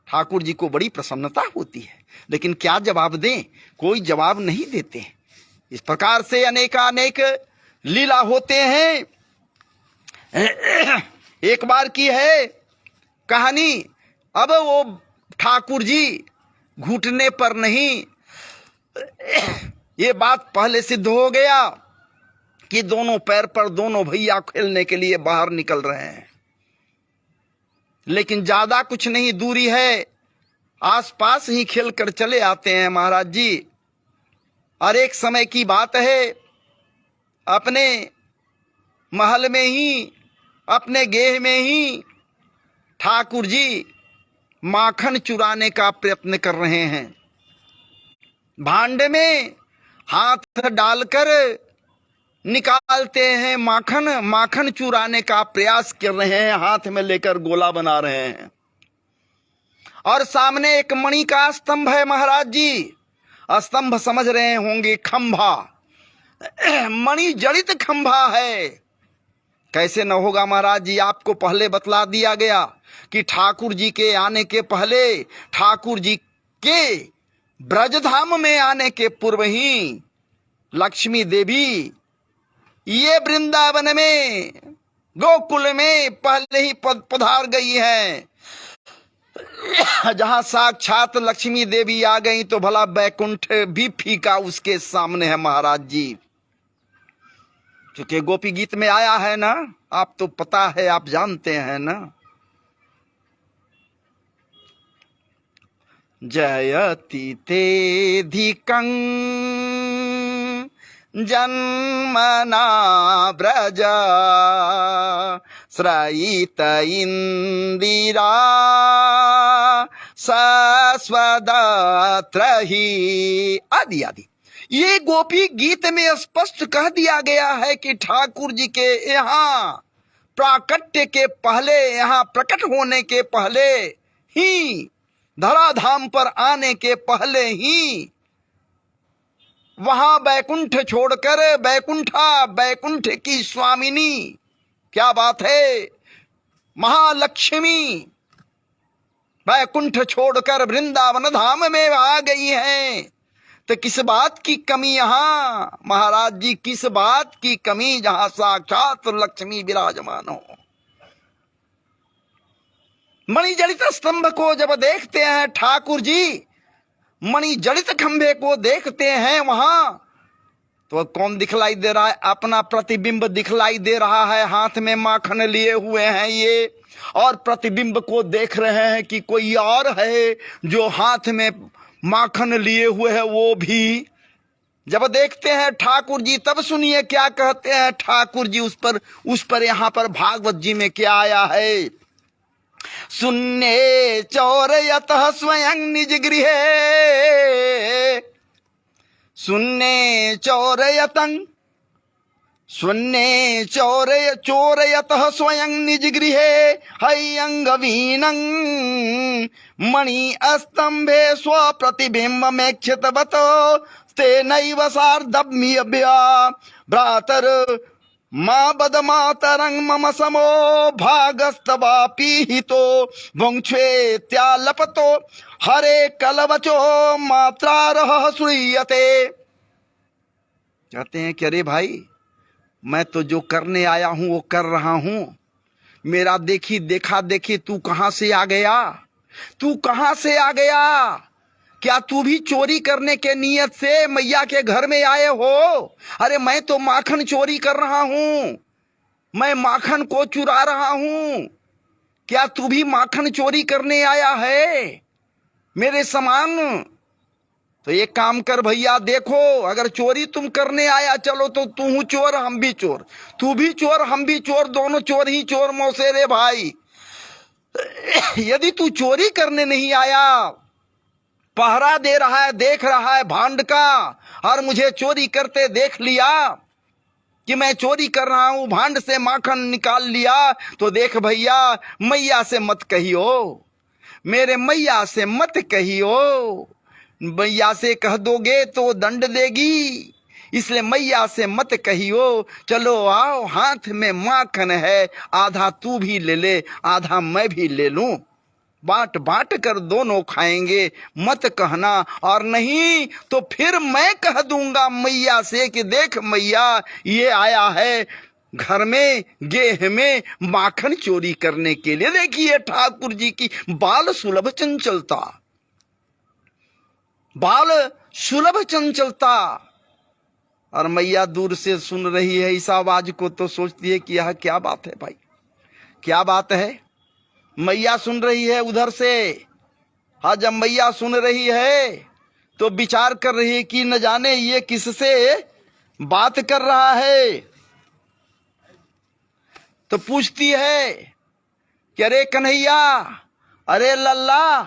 ठाकुर जी को बड़ी प्रसन्नता होती है, लेकिन क्या जवाब दें? कोई जवाब नहीं देते। इस प्रकार से अनेकानेक लीला होते हैं। एक बार की है कहानी। अब वो ठाकुर जी घुटने पर नहीं, ये बात पहले सिद्ध हो गया कि दोनों पैर पर दोनों भैया खेलने के लिए बाहर निकल रहे हैं, लेकिन ज्यादा कुछ नहीं दूरी है, आसपास ही खेल कर चले आते हैं महाराज जी। और एक समय की बात है, अपने महल में ही, अपने गेह में ही ठाकुर जी माखन चुराने का प्रयत्न कर रहे हैं। भांड में हाथ डालकर निकालते हैं माखन, माखन चुराने का प्रयास कर रहे हैं, हाथ में लेकर गोला बना रहे हैं। और सामने एक मणि का स्तंभ है महाराज जी। स्तंभ समझ रहे होंगे, खंभा, मणि जड़ित खंभा है। कैसे न होगा महाराज जी, आपको पहले बतला दिया गया कि ठाकुर जी के आने के पहले, ठाकुर जी के ब्रजधाम में आने के पूर्व ही लक्ष्मी देवी ये वृंदावन में, गोकुल में पहले ही पधार गई है। जहां साक्षात लक्ष्मी देवी आ गई तो भला बैकुंठ भी फीका उसके सामने है महाराज जी। क्योंकि गोपी गीत में आया है ना, आप तो पता है, आप जानते हैं ना, जयति तेधिकं जन्मना ब्रज श्रयित इंदिरा सस्वदत्रहि आदि आदि। ये गोपी गीत में स्पष्ट कह दिया गया है कि ठाकुर जी के यहाँ प्राकट्य के पहले, यहाँ प्रकट होने के पहले ही, धराधाम पर आने के पहले ही वहां बैकुंठ छोड़कर, बैकुंठ की स्वामिनी, क्या बात है, महालक्ष्मी वैकुंठ छोड़कर वृंदावन धाम में आ गई हैं, तो किस बात की कमी यहां महाराज जी, किस बात की कमी जहां साक्षात लक्ष्मी विराजमान हो। मणिजड़ित स्तंभ को जब देखते हैं ठाकुर जी, मणिजड़ित खंभे को देखते हैं वहां, तो कौन दिखलाई दे रहा है? अपना प्रतिबिंब दिखलाई दे रहा है। हाथ में माखन लिए हुए हैं ये, और प्रतिबिंब को देख रहे हैं कि कोई और है जो हाथ में माखन लिए हुए है। वो भी जब देखते हैं ठाकुर जी, तब सुनिए क्या कहते हैं ठाकुर जी। उस पर यहां पर भागवत जी में क्या आया है? सुन्ने चौरयतः स्वयं निज गृहे, सुन्ने चोरयतः स्वयं निज गृहे, हयंगवीनं मणि स्तंभे स्वप्रतिबिंबमेक्षितवतो तेनैव सार्धम्यभ्या भ्रातर मां बदमातरं मम समो भागस्तवापीहितो भुङ्क्ष्वेत्यालपतो हरे कलवचो मात्रारः श्रूयते। कहते हैं कि अरे भाई, मैं तो जो करने आया हूं वो कर रहा हूं। मेरा देखा देखी तू कहां से आ गया? तू कहां से आ गया? क्या तू भी चोरी करने के नियत से मैया के घर में आए हो? अरे मैं तो माखन चोरी कर रहा हूं, मैं माखन को चुरा रहा हूं। क्या तू भी माखन चोरी करने आया है मेरे समान? तो एक काम कर भैया, देखो अगर चोरी तुम करने आया, चलो तो तू चोर हम भी चोर, तू भी चोर हम भी चोर, दोनों चोर ही चोर मौसेरे भाई। यदि तू चोरी करने नहीं आया, पहरा दे रहा है, देख रहा है भांड का, और मुझे चोरी करते देख लिया कि मैं चोरी कर रहा हूं, भांड से माखन निकाल लिया, तो देख भैया, मैया से मत कहियो, मेरे मैया से मत कहियो। मैया से कह दोगे तो दंड देगी, इसलिए मैया से मत कहियो। चलो आओ, हाथ में माखन है, आधा तू भी ले ले, आधा मैं भी ले लूं, बांट बांट कर दोनों खाएंगे, मत कहना। और नहीं तो फिर मैं कह दूंगा मैया से कि देख मैया, ये आया है घर में गेह में माखन चोरी करने के लिए। देखिए ठाकुर जी की बाल सुलभ चंचलता, बाल सुलभ चंचलता। और मैया दूर से सुन रही है इस आवाज को, तो सोचती है कि यह क्या बात है भाई, क्या बात है। मैया सुन रही है उधर से। हाँ, जब मैया सुन रही है तो विचार कर रही है कि न जाने ये किससे बात कर रहा है। तो पूछती है कि अरे कन्हैया, अरे लल्ला,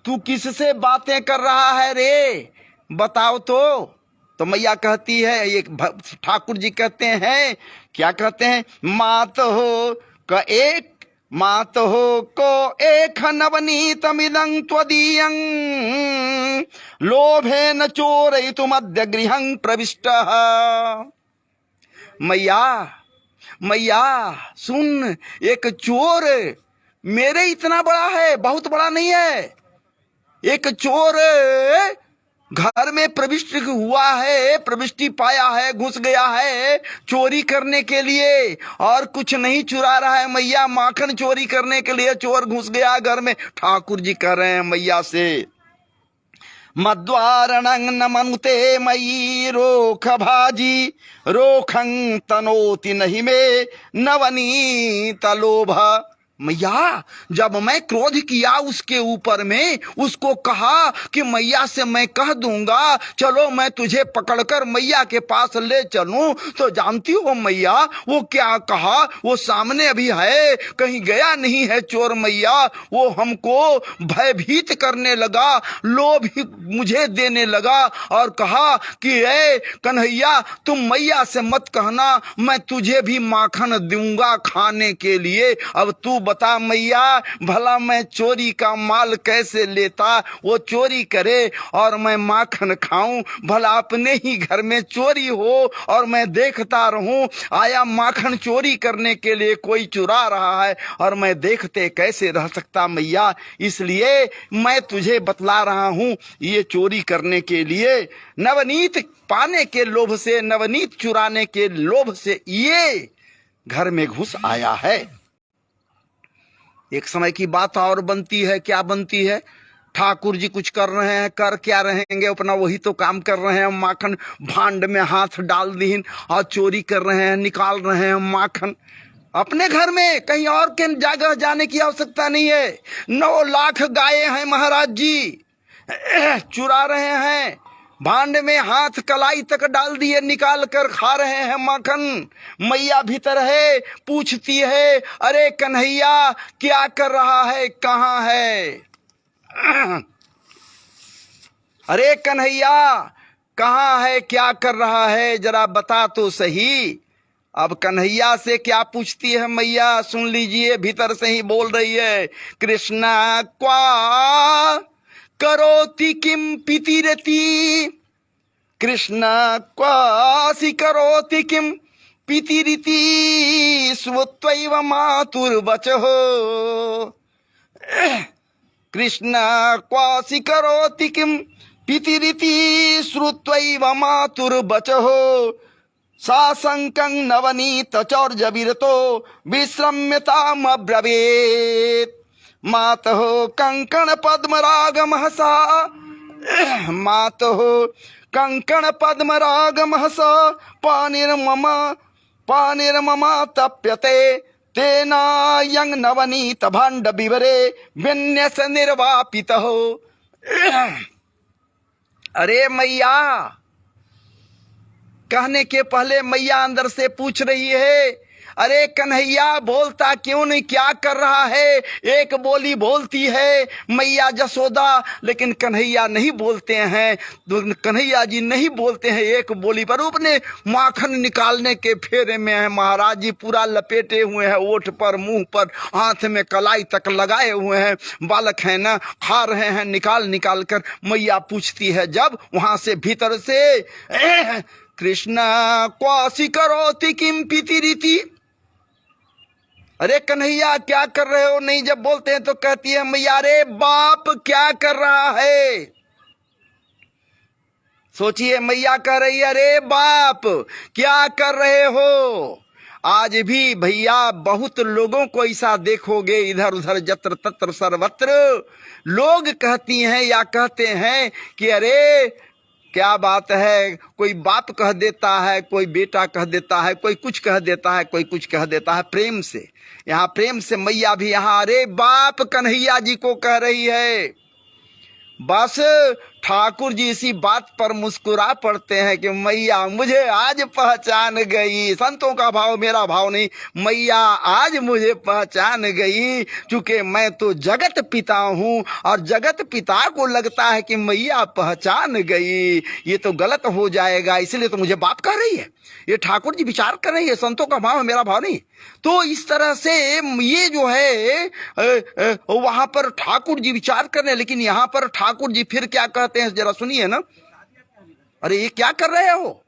तू किससे बातें कर रहा है रे, बताओ तो मैया कहती है, ये ठाकुर जी कहते हैं, क्या कहते हैं? मात हो को एक नवनीतमिदं त्वदीयं लोभेन चोरयितुमद्य गृहं प्रविष्टः। मैया सुन, एक चोर मेरे इतना बड़ा है, बहुत बड़ा नहीं है, एक चोर घर में प्रविष्ट हुआ है, प्रविष्टि पाया है, घुस गया है चोरी करने के लिए, और कुछ नहीं चुरा रहा है मैया, माखन चोरी करने के लिए चोर घुस गया घर में। ठाकुर जी कह रहे हैं मैया से, मद्वारणं न मनुते मयि रोख भाजी, रोखं तनोति नहीं में नवनीत लोभ। मैया, जब मैं क्रोध किया उसके ऊपर में, उसको कहा कि मैया से मैं कह दूंगा, चलो मैं तुझे पकड़कर मैया के पास ले चलूं, तो जानती हो मैया वो क्या कहा? वो सामने अभी है, कहीं गया नहीं है चोर मैया। वो हमको भयभीत करने लगा, लोभ मुझे देने लगा, और कहा कि ए कन्हैया, तुम मैया से मत कहना, मैं तुझे भी माखन दूंगा खाने के लिए। अब तू बता मैया, भला मैं चोरी का माल कैसे लेता, वो चोरी करे और मैं माखन खाऊं। भला अपने ही घर में चोरी हो और मैं देखता रहूं। आया माखन चोरी करने के लिए कोई चुरा रहा है और मैं देखते कैसे रह सकता मैया। इसलिए मैं तुझे बतला रहा हूं, ये चोरी करने के लिए, नवनीत पाने के लोभ से, नवनीत चुराने के लोभ से ये घर में घुस आया है। एक समय की बात और बनती है। क्या बनती है? ठाकुर जी कुछ कर रहे हैं, कर क्या रहेंगे, अपना वही तो काम कर रहे हैं। माखन भांड में हाथ डाल दीन और चोरी कर रहे हैं, निकाल रहे हैं माखन अपने घर में। कहीं और के जगह जाने की आवश्यकता नहीं है। 9 लाख गायें हैं महाराज जी, चुरा रहे हैं, भांड में हाथ कलाई तक डाल दिए, निकाल कर खा रहे हैं माखन। मैया भीतर है, पूछती है, अरे कन्हैया क्या कर रहा है, कहाँ है? अरे कन्हैया कहाँ है, क्या कर रहा है, जरा बता तो सही। अब कन्हैया से क्या पूछती है मैया, सुन लीजिए, भीतर से ही बोल रही है, कृष्णा क्वा करोति किम पितिरति, कृष्ण क्वासी करोति किम पितिरिति, स्वत्वैव मातुर्वचः। कृष्ण क्वासी करोति किम पितिरिति, श्रुत्वैव मातुर्वचः। साशंकं नवनीत चौर्यविरतो विश्रम्यतामब्रवीत्, मातः कंकण पद्मरागमहसा, मातः कंकण पद्मरागमहसा, पानिर्मम तप्यते, तेनायं नवनीत भाण्ड विवरे विन्यस निर्वापितः। अरे मैया, कहने के पहले मैया अंदर से पूछ रही है, अरे कन्हैया बोलता क्यों नहीं, क्या कर रहा है? एक बोली बोलती है मैया जसोदा, लेकिन कन्हैया नहीं बोलते हैं। कन्हैया जी नहीं बोलते हैं एक बोली पर, अपने माखन निकालने के फेरे में है महाराज जी। पूरा लपेटे हुए हैं, ओठ पर, मुंह पर, हाथ में कलाई तक लगाए हुए हैं। बालक है ना, खा रहे हैं निकाल निकाल कर। मैया पूछती है जब वहां से भीतर से, कृष्ण क्वासी करोति किम पितिरिति, अरे कन्हैया क्या कर रहे हो? नहीं जब बोलते हैं तो कहती है मैया, रे बाप क्या कर रहा है? सोचिए, मैया कह रही है, अरे बाप क्या कर रहे हो? आज भी भैया बहुत लोगों को ऐसा देखोगे, इधर उधर जत्र तत्र सर्वत्र लोग कहती हैं या कहते हैं कि अरे क्या बात है, कोई बाप कह देता है, कोई बेटा कह देता है, कोई कुछ कह देता है, कोई कुछ कह देता है प्रेम से। यहाँ प्रेम से मैया भी यहाँ अरे बाप कन्हैया जी को कह रही है। बस ठाकुर जी इसी बात पर मुस्कुरा पड़ते हैं कि मैया मुझे आज पहचान गई। संतों का भाव मेरा भाव नहीं, मैया आज मुझे पहचान गई, क्योंकि मैं तो जगत पिता हूँ और जगत पिता को लगता है कि मैया पहचान गई, ये तो गलत हो जाएगा, इसलिए तो मुझे बाप कह रही है। ये ठाकुर जी विचार कर रही है, संतों का भाव मेरा भाव नहीं। तो इस तरह से ये जो है वहां पर ठाकुर जी विचार कर रहे हैं, लेकिन यहाँ पर ठाकुर जी फिर क्या कहते हैं जरा सुनिए ना। अरे ये क्या कर रहे हो?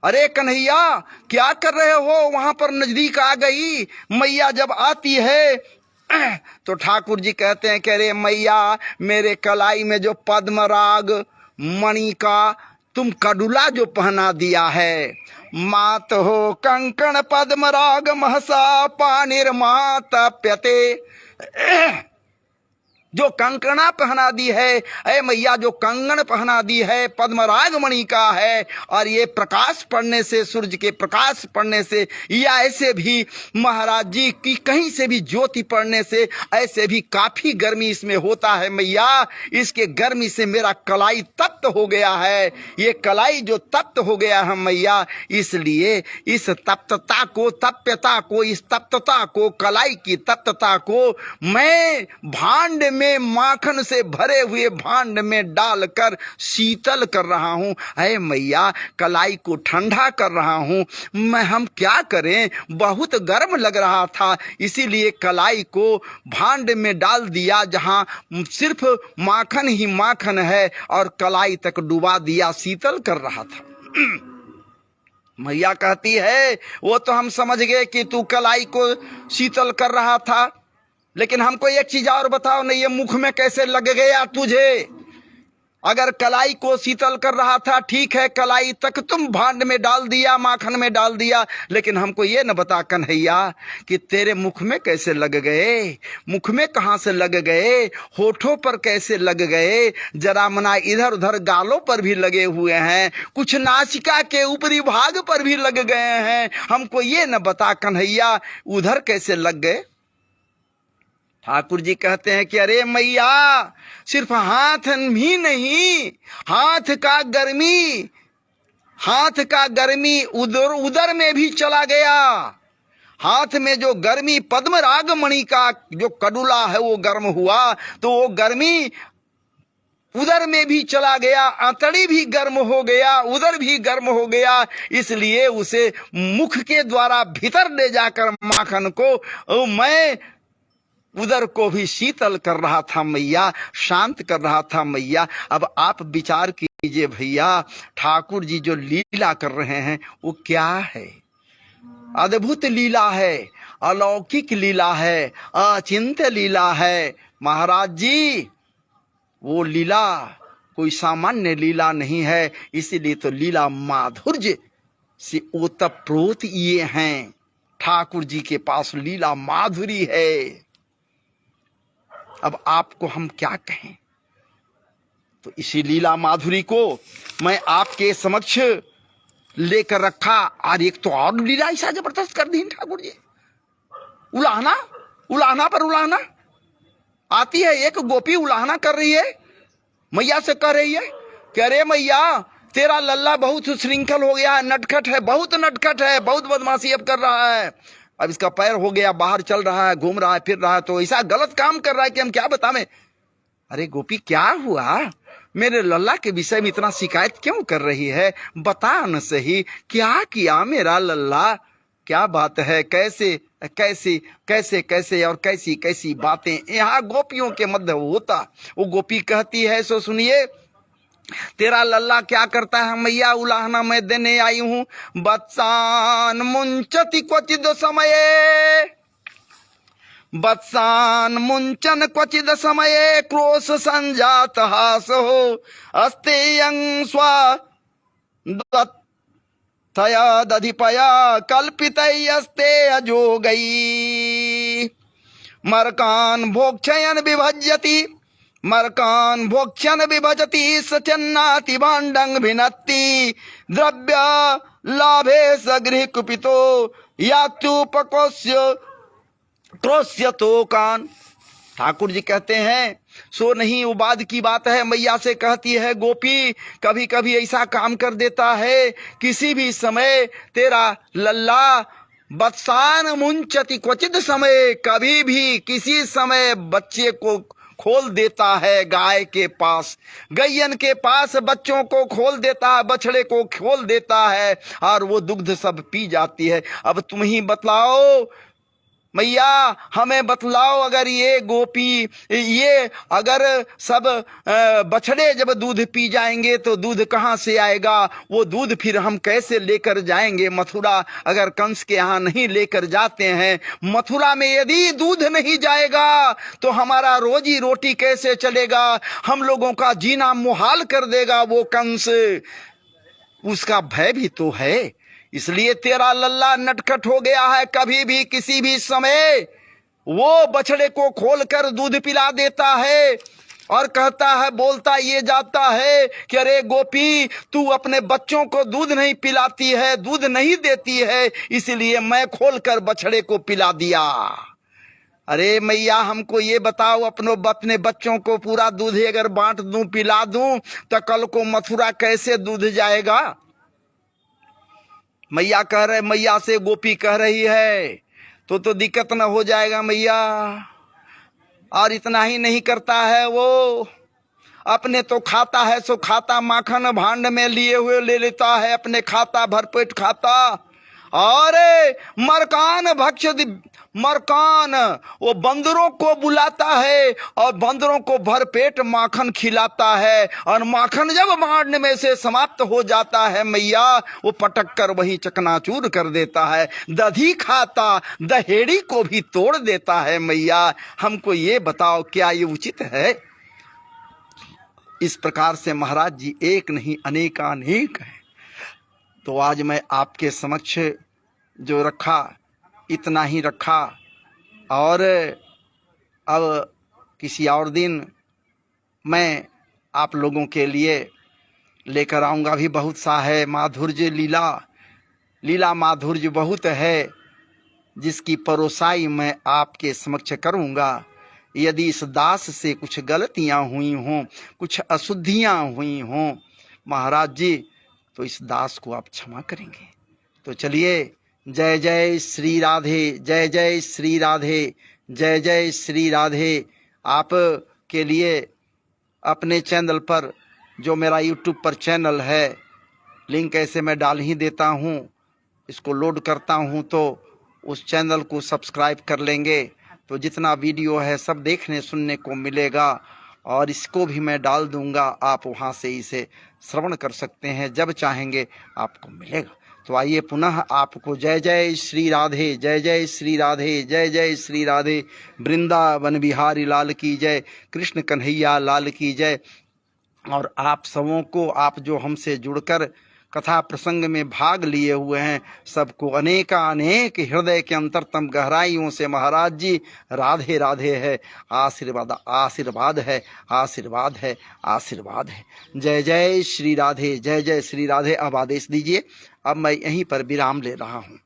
अरे कन्हैया क्या कर रहे हो? वहां पर नजदीक आ गई मैया। जब आती है तो ठाकुर जी कहते हैं कि अरे मैया, मेरे कलाई में जो पद्मराग मणि का तुम कडुला जो पहना दिया है, मात हो कंकण पद्मराग महसा पानिर्मा तप्यते, जो कंकणा पहना दी है, अरे मैया जो कंगन पहना दी है पद्मराग मणि का है, और ये प्रकाश पड़ने से, सूर्य के प्रकाश पड़ने से, या ऐसे भी महाराज जी की कहीं से भी ज्योति पड़ने से ऐसे भी काफी गर्मी इसमें होता है मैया। इसके गर्मी से मेरा कलाई तप्त हो गया है, ये कलाई जो तप्त हो गया है मैया, इसलिए इस तप्तता को, तप्यता को, इस तप्तता को, कलाई की तप्तता को मैं भांड में में माखन से भरे हुए भांड में डालकर शीतल कर रहा हूं। अरे मैया, कलाई को ठंडा कर रहा हूं मैं। हम क्या करें, बहुत गर्म लग रहा था, इसीलिए कलाई को भांड में डाल दिया जहां सिर्फ माखन ही माखन है, और कलाई तक डुबा दिया, शीतल कर रहा था। मैया कहती है वो तो हम समझ गए कि तू कलाई को शीतल कर रहा था, लेकिन हमको एक चीज और बताओ ना, ये मुख में कैसे लग गया तुझे? अगर कलाई को शीतल कर रहा था ठीक है, कलाई तक तुम भांड में डाल दिया, माखन में डाल दिया, लेकिन हमको ये न बता कन्हैया कि तेरे मुख में कैसे लग गए? मुख में कहां से लग गए? होठों पर कैसे लग गए? जरा मना इधर उधर गालों पर भी लगे हुए हैं, कुछ नासिका के ऊपरी भाग पर भी लग गए हैं, हमको ये न बता कन्हैया उधर कैसे लग गए? ठाकुर जी कहते हैं कि अरे मैया, सिर्फ हाथ ही नहीं, हाथ का गर्मी उदर में भी चला गया। हाथ में जो गर्मी पद्मराग मणि का जो कडुला है वो गर्म हुआ, तो वो गर्मी उदर में भी चला गया, आंतड़ी भी गर्म हो गया, उदर भी गर्म हो गया, इसलिए उसे मुख के द्वारा भीतर ले जाकर माखन को मैं उदर को भी शीतल कर रहा था मैया, शांत कर रहा था मैया। अब आप विचार कीजिए भैया, ठाकुर जी जो लीला कर रहे हैं वो क्या है? अद्भुत लीला है, अलौकिक लीला है, अचिंत्य लीला है। महाराज जी, वो लीला कोई सामान्य लीला नहीं है, इसीलिए तो लीला माधुर्य से ओतप्रोत ये हैं। ठाकुर जी के पास लीला माधुरी है। अब आपको हम क्या कहें? तो इसी लीला माधुरी को मैं आपके समक्ष लेकर रखा। और एक तो और लीला ऐसा जबरदस्त कर दी ठाकुर जी, उलाहना पर उलाहना आती है। एक गोपी उलाहना कर रही है, मैया से कह रही है कि अरे मैया, तेरा लल्ला बहुत श्रृंखल हो गया है, नटखट है, बहुत नटखट है, बहुत बदमाशी अब कर रहा है। अब इसका पैर हो गया, बाहर चल रहा है, घूम रहा है, फिर रहा है, तो ऐसा गलत काम कर रहा है कि हम क्या बतावें। अरे गोपी, क्या हुआ? मेरे लल्ला के विषय में इतना शिकायत क्यों कर रही है? बता न सही, क्या किया मेरा लल्ला? क्या बात है? कैसे कैसे कैसे कैसे और कैसी कैसी बातें यहाँ गोपियों के मध्य होता। वो गोपी कहती है, सो सुनिए, तेरा लल्ला क्या करता है मैया? उलाहना मैं देने आई हूं। बत्सान मुंचति क्वचिद समये, बत्सान मुंचन क्वचिद समये, क्रोश संजात हासो अस्तेयं स्वा तया दधिपया कल्पितैस्ते अजोगै। मरकान भोक्षयन विभज्यति, मरकान भोक्षण विभजति, सचन्नाति भाण्डं भिनत्ति, द्रव्य लाभे सगृह कुपितो यात्युपकोस्य क्रोश्य तो कान। ठाकुर जी कहते हैं, सो नहीं वो बाद की बात है। मैया से कहती है गोपी, कभी कभी ऐसा काम कर देता है, किसी भी समय तेरा लल्ला बत्सान मुंचति क्वचित समय, कभी भी किसी समय बच्चे को खोल देता है। गाय के पास, गैयन के पास बच्चों को खोल देता है, बछड़े को खोल देता है, और वो दुग्ध सब पी जाती है। अब तुम ही बतलाओ मैया, हमें बतलाओ, अगर ये गोपी, ये अगर सब बछड़े जब दूध पी जाएंगे तो दूध कहाँ से आएगा? वो दूध फिर हम कैसे लेकर जाएंगे मथुरा? अगर कंस के यहाँ नहीं लेकर जाते हैं, मथुरा में यदि दूध नहीं जाएगा तो हमारा रोजी रोटी कैसे चलेगा? हम लोगों का जीना मुहाल कर देगा वो कंस। उसका भय भी तो है, इसलिए तेरा लल्ला नटखट हो गया है। कभी भी किसी भी समय वो बछड़े को खोलकर दूध पिला देता है, और कहता है, बोलता ये जाता है कि अरे गोपी, तू अपने बच्चों को दूध नहीं पिलाती है, दूध नहीं देती है, इसलिए मैं खोलकर बछड़े को पिला दिया। अरे मैया, हमको ये बताओ, अपने बच्चों को पूरा दूध अगर बांट दूं, पिला दूं, तो कल को मथुरा कैसे दूध जाएगा? मैया कह रहे, मैया से गोपी कह रही है, तो दिक्कत न हो जाएगा मैया? और इतना ही नहीं करता है वो, अपने तो खाता है सो खाता, माखन भांड में लिए हुए ले लेता है, अपने खाता भरपेट खाता। और मरकान भक्ष मरकान वो बंदरों को बुलाता है और बंदरों को भरपेट माखन खिलाता है। और माखन जब भांड में से समाप्त हो जाता है मैया, वो पटक कर वहीं चकनाचूर कर देता है। दधी खाता दहेड़ी को भी तोड़ देता है मैया। हमको ये बताओ, क्या ये उचित है? इस प्रकार से महाराज जी एक नहीं अनेकानेक हैं। तो आज मैं आपके समक्ष जो रखा इतना ही रखा, और अब किसी और दिन मैं आप लोगों के लिए लेकर आऊँगा। भी बहुत सा है माधुर्य, लीला माधुर्य बहुत है, जिसकी परोसाई मैं आपके समक्ष करूँगा। यदि इस दास से कुछ गलतियाँ हुई हों, कुछ अशुद्धियाँ हुई हों महाराज जी, तो इस दास को आप क्षमा करेंगे। तो चलिए, जय जय श्री राधे, जय जय श्री राधे, जय जय श्री राधे। आप के लिए अपने चैनल पर, जो मेरा यूट्यूब पर चैनल है, लिंक ऐसे मैं डाल ही देता हूँ। इसको लोड करता हूँ तो उस चैनल को सब्सक्राइब कर लेंगे, तो जितना वीडियो है सब देखने सुनने को मिलेगा। और इसको भी मैं डाल दूंगा, आप वहाँ से इसे श्रवण कर सकते हैं, जब चाहेंगे आपको मिलेगा। तो आइए पुनः आपको जय जय श्री राधे, जय जय श्री राधे, जय जय श्री राधे। वृंदावन बिहारी लाल की जय, कृष्ण कन्हैया लाल की जय। और आप सबों को, आप जो हमसे जुड़कर कथा प्रसंग में भाग लिए हुए हैं, सबको अनेकानेक हृदय के अंतरतम गहराइयों से महाराज जी राधे राधे है। आशीर्वाद आशीर्वाद है, आशीर्वाद है, आशीर्वाद है। जय जय श्री राधे, जय जय श्री राधे। अब आदेश दीजिए, अब मैं यहीं पर विराम ले रहा हूँ।